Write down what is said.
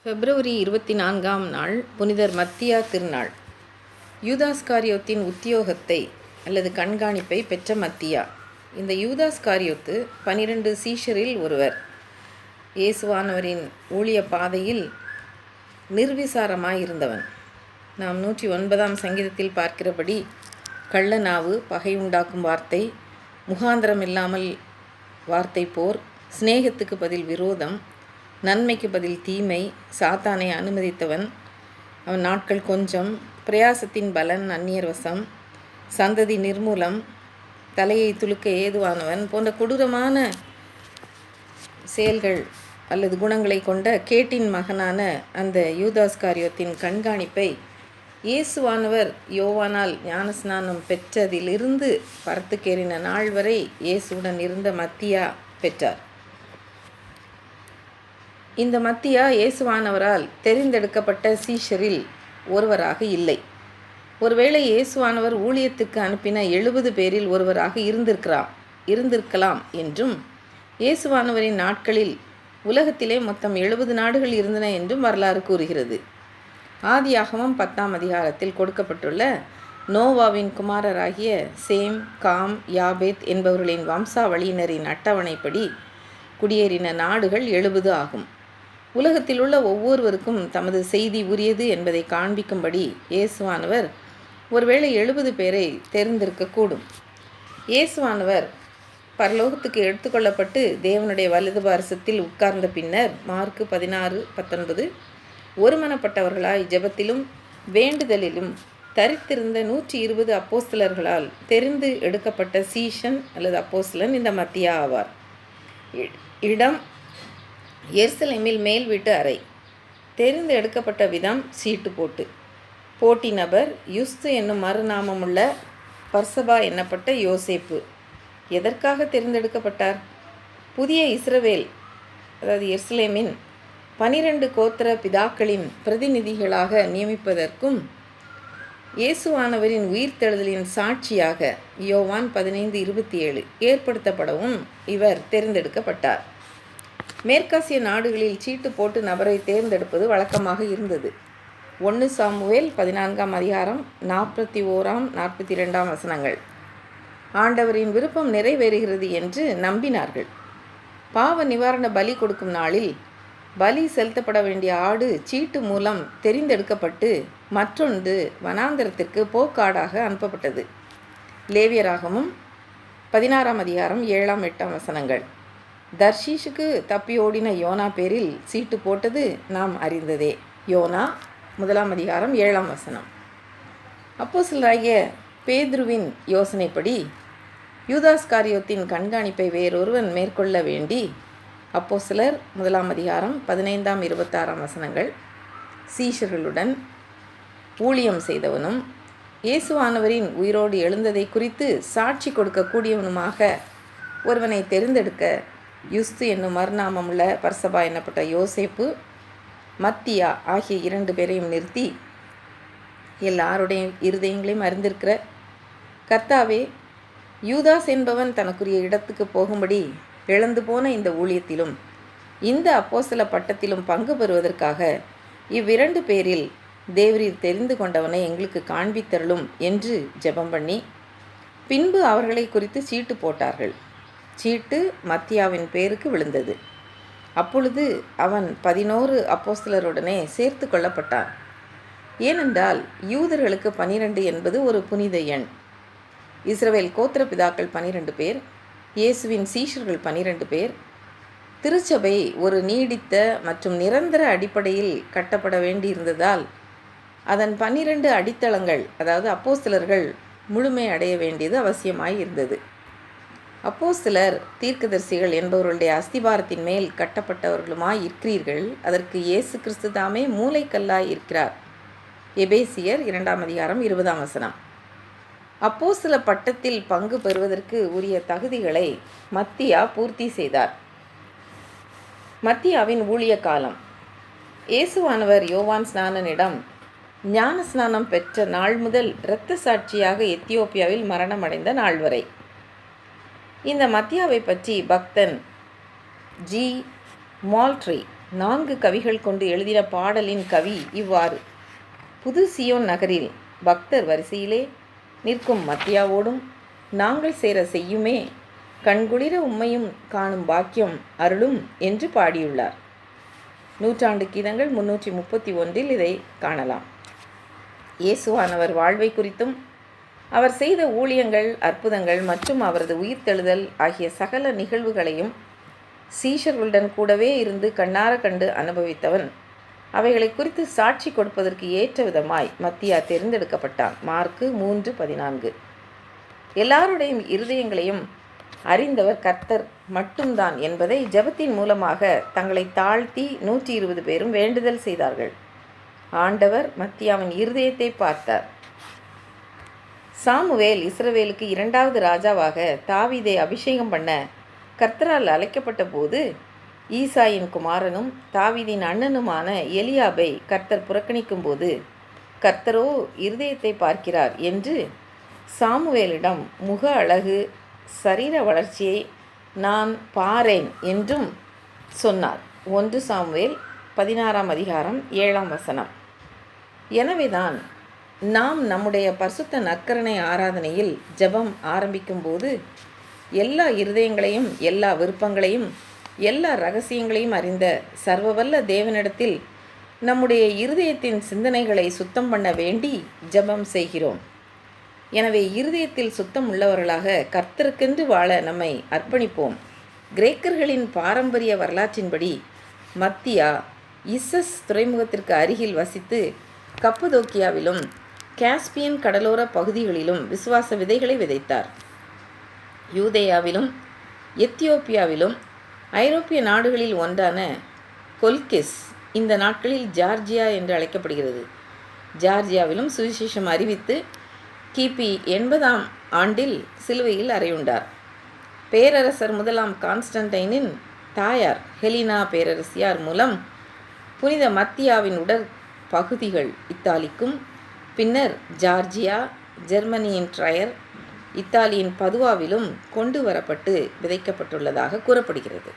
பிப்ரவரி 24ஆம் நாள் புனிதர் மத்தியா திருநாள். யூதாஸ்காரியோத்தின் உத்தியோகத்தை அல்லது கண்காணிப்பை பெற்ற மத்தியா. இந்த யூதாஸ்காரியோத்து 12 சீஷரில் ஒருவர். இயேசுவானவரின் ஊழிய பாதையில் நிர்விசாரமாயிருந்தவன். நாம் 109ஆம் சங்கீதத்தில் பார்க்கிறபடி கள்ளநாவு, பகை உண்டாக்கும் வார்த்தை, முகாந்திரம் இல்லாமல் வார்த்தை போர், சிநேகத்துக்கு பதில் விரோதம், நன்மைக்கு பதில் தீமை, சாத்தானை அனுமதித்தவன், அவன் நாட்கள் கொஞ்சம், பிரயாசத்தின் பலன் அந்நியர் வசம், சந்ததி நிர்மூலம், தலையை துலுக்க ஏதுவானவன் போன்ற கொடூரமான செயல்கள் அல்லது குணங்களை கொண்ட கேட்டின் மகனான அந்த யூதாஸ்காரியோத்தின் கண்காணிப்பை இயேசுவானவர் யோவானால் ஞானஸ்நானம் பெற்றதிலிருந்து பரத்துக்கேறின நாள் வரை இயேசுடன் இருந்த மத்தியா பெற்றார். இந்த மத்தியா இயேசுவானவரால் தெரிந்தெடுக்கப்பட்ட சீஷரில் ஒருவராக இல்லை. ஒருவேளை இயேசுவானவர் ஊழியத்துக்கு அனுப்பின 70 பேரில் ஒருவராக இருந்திருக்கலாம் என்றும், இயேசுவானவரின் நாட்களில் உலகத்திலே மொத்தம் 70 நாடுகள் இருந்தன என்றும் வரலாறு கூறுகிறது. ஆதியாகமம் 10ஆம் அதிகாரத்தில் கொடுக்கப்பட்டுள்ள நோவாவின் குமாரராகிய சேம், காம், யாபேத் என்பவர்களின் வம்சாவளியினரின் அட்டவணைப்படி குடியேறின நாடுகள் 70 ஆகும். உலகத்தில் உள்ள ஒவ்வொருவருக்கும் தமது செய்தி உரியது என்பதை காண்பிக்கும்படி இயேசுவானவர் ஒருவேளை 70 பேரை தெரிந்திருக்கக்கூடும். இயேசுவானவர் பரலோகத்துக்கு எடுத்துக்கொள்ளப்பட்டு தேவனுடைய வலது பாரசத்தில் உட்கார்ந்த பின்னர் மார்க்கு 16:19 ஒருமனப்பட்டவர்களாய் ஜெபத்திலும் வேண்டுதலிலும் தரித்திருந்த 120 அப்போஸ்தலர்களால் தெரிந்து எடுக்கப்பட்ட சீஷன் அல்லது அப்போஸ்தலன் இந்த மத்தியா ஆவார். இடம் எருசலேமில் மேல் வீட்டு அறை. தெரிந்து எடுக்கப்பட்ட விதம் சீட்டு போட்டு. போட்டி நபர் யுஸ்து என்னும் மறுநாமமுள்ள பர்சபா என்னப்பட்ட யோசேப்பு. எதற்காக தெரிந்தெடுக்கப்பட்டார்? புதிய இஸ்ரவேல் அதாவது எருசலேமின் 12 கோத்திர பிதாக்களின் பிரதிநிதிகளாக நியமிப்பதற்கும் இயேசுவானவரின் உயிர்த்தெழுதலின் சாட்சியாக யோவான் 15:27 ஏற்படுத்தப்படவும் இவர் தெரிந்தெடுக்கப்பட்டார். மேற்காசிய நாடுகளில் சீட்டு போட்டு நபரை தேர்ந்தெடுப்பது வழக்கமாக இருந்தது. 1 சாமுவேல் 14ஆம் அதிகாரம் 41ஆம் 42ஆம் வசனங்கள். ஆண்டவரின் விருப்பம் நிறைவேறுகிறது என்று நம்பினார்கள். பாவ நிவாரண பலி கொடுக்கும் நாளில் பலி செலுத்தப்பட வேண்டிய ஆடு சீட்டு மூலம் தெரிந்தெடுக்கப்பட்டு மற்றொன்று வனாந்தரத்திற்கு போக்காடாக அனுப்பப்பட்டது. லேவியராகமம் 16ஆம் அதிகாரம் 7ஆம் 8ஆம் வசனங்கள். தர்ஷீஷுக்கு தப்பி ஓடின யோனா பேரில் சீட்டு போட்டது நாம் அறிந்ததே. யோனா 1ஆம் அதிகாரம் 7ஆம் வசனம். அப்போஸ்தலராகிய பேதுருவின் யோசனைப்படி யூதாஸ்காரியோத்தின் கண்காணிப்பை வேறொருவன் மேற்கொள்ள வேண்டி அப்போஸ்தலர் 1ஆம் அதிகாரம் 15ஆம் 26ஆம் வசனங்கள் சீஷர்களுடன் ஊழியம் செய்தவனும் இயேசுவானவரின் உயிரோடு எழுந்ததை குறித்து சாட்சி கொடுக்கக்கூடியவனுமாக ஒருவனை தெரிந்தெடுக்க யுஸ்து என்னும் மறுநாமமுள்ள பர்சபா என்னப்பட்ட யோசேப்பு, மத்தியா ஆகிய 2 பேரையும் நிறுத்தி, எல்லாருடைய இருதயங்களையும் அறிந்திருக்கிற கர்த்தாவே, யூதாஸ் என்பவன் தனக்குரிய இடத்துக்கு போகும்படி இழந்து போன இந்த ஊழியத்திலும் இந்த அப்போஸ்தல பட்டத்திலும் பங்கு பெறுவதற்காக இவ்2 பேரில் தேவரீர் தெரிந்து கொண்டவனை எங்களுக்கு காண்பித்தருளும் என்று ஜெபம் பண்ணி பின்பு அவர்களை குறித்து சீட்டு போட்டார்கள். சீட்டு மத்தியாவின் பேருக்கு விழுந்தது. அப்பொழுது அவன் 11 அப்போஸ்தலருடனே சேர்த்து கொள்ளப்பட்டான். ஏனென்றால் யூதர்களுக்கு 12 என்பது ஒரு புனித எண். இஸ்ரவேல் கோத்திர பிதாக்கள் 12 பேர், இயேசுவின் சீஷர்கள் 12 பேர். திருச்சபை ஒரு நீடித்த மற்றும் நிரந்தர அடிப்படையில் கட்டப்பட வேண்டியிருந்ததால் அதன் 12 அடித்தளங்கள் அதாவது அப்போஸ்தலர்கள் முழுமை அடைய வேண்டியது அவசியமாய் இருந்தது. அப்போஸ்தலர் தீர்க்கதரிசிகள் என்பவர்களுடைய அஸ்திபாரத்தின் மேல் கட்டப்பட்டவர்களுமாய் இருக்கிறீர்கள். அதற்கு இயேசு கிறிஸ்து தாமே மூலைக்கல்லாய் இருக்கிறார். எபேசியர் 2ஆம் அதிகாரம் 20ஆம் வசனம். அப்போஸ்தல பட்டத்தில் பங்கு பெறுவதற்கு உரிய தகுதிகளை மத்தியா பூர்த்தி செய்தார். மத்தியாவின் ஊழிய காலம். இயேசுவானவர் யோவான் ஸ்நானனிடம் ஞான ஸ்நானம் பெற்ற நாள் முதல் இரத்த சாட்சியாக எத்தியோப்பியாவில் மரணமடைந்த நாள் வரை. இந்த மத்தியாவை பற்றி பக்தன் ஜி. மால்ட்ரி 4 கவிகள் கொண்டு எழுதின பாடலின் கவி இவ்வாறு: புது சியோன் நகரில் பக்தர் வரிசையிலே நிற்கும் மத்தியாவோடும் நாங்கள் சேர செய்யுமே, கண்குளிர உம்மையும் காணும் பாக்கியம் அருளும் என்று பாடியுள்ளார். நூற்றாண்டு கீதங்கள் 331 இதை காணலாம். இயேசுவானவர் வாழ்வை குறித்தும் அவர் செய்த ஊழியங்கள், அற்புதங்கள் மற்றும் அவரது உயிர்த்தெழுதல் ஆகிய சகல நிகழ்வுகளையும் சீஷர்களுடன் கூடவே இருந்து கண்ணார கண்டு அனுபவித்தவன். அவைகளை குறித்து சாட்சி கொடுப்பதற்கு ஏற்ற விதமாய் மத்தியா தேர்ந்தெடுக்கப்பட்டான். மார்க்கு 3:14. எல்லாருடைய இருதயங்களையும் அறிந்தவர் கர்த்தர் மட்டும்தான் என்பதை ஜெபத்தின் மூலமாக தங்களை தாழ்த்தி 120 பேரும் வேண்டுதல் செய்தார்கள். ஆண்டவர் மத்தியாவின் இருதயத்தை பார்த்தார். சாமுவேல் இஸ்ரவேலுக்கு 2வது ராஜாவாக தாவீதை அபிஷேகம் பண்ண கர்த்தரால் அழைக்கப்பட்ட போது ஈசாயின் குமாரனும் தாவீதின் அண்ணனுமான எலியாபை கர்த்தர் புறக்கணிக்கும் போது, கர்த்தரோ இருதயத்தை பார்க்கிறார் என்று சாமுவேலிடம் முக அழகு, சரீர வளர்ச்சியை நான் பாரேன் என்றும் சொன்னார். 1 சாமுவேல் 16:7. எனவேதான் நாம் நம்முடைய பரிசுத்த நற்கருணை ஆராதனையில் ஜெபம் ஆரம்பிக்கும்போது எல்லா இருதயங்களையும், எல்லா விருப்பங்களையும், எல்லா இரகசியங்களையும் அறிந்த சர்வவல்ல தேவனிடத்தில் நம்முடைய இருதயத்தின் சிந்தனைகளை சுத்தம் பண்ண வேண்டி ஜெபம் செய்கிறோம். எனவே இருதயத்தில் சுத்தம் உள்ளவர்களாக கர்த்தருக்கென்று வாழ நம்மை அர்ப்பணிப்போம். கிரேக்கர்களின் பாரம்பரிய வரலாற்றின்படி மத்தியா இஸ்ஸஸ் துறைமுகத்திற்கு அருகில் வசித்து கப்பதோக்கியாவிலும் காஸ்பியன் கடலோர பகுதிகளிலும் விசுவாச விதைகளை விதைத்தார். யூதேயாவிலும் எத்தியோப்பியாவிலும் ஐரோப்பிய நாடுகளில் ஒன்றான கொல்கிஸ் இந்த நாட்களில் ஜார்ஜியா என்று அழைக்கப்படுகிறது. ஜார்ஜியாவிலும் சுவிசேஷம் அறிவித்து கிபி 80ஆம் ஆண்டில் சிலுவையில் அறையுண்டார். பேரரசர் 1 கான்ஸ்டன்டைனின் தாயார் ஹெலினா பேரரசியார் மூலம் புனித மத்தியாவின் உடற்பகுதிகள் இத்தாலிக்கும், பின்னர் ஜார்ஜியா, ஜெர்மனியின் ட்ரையர், இத்தாலியின் பதுவாவிலும் கொண்டு வரப்பட்டு விதைக்கப்பட்டுள்ளதாக கூறப்படுகிறது.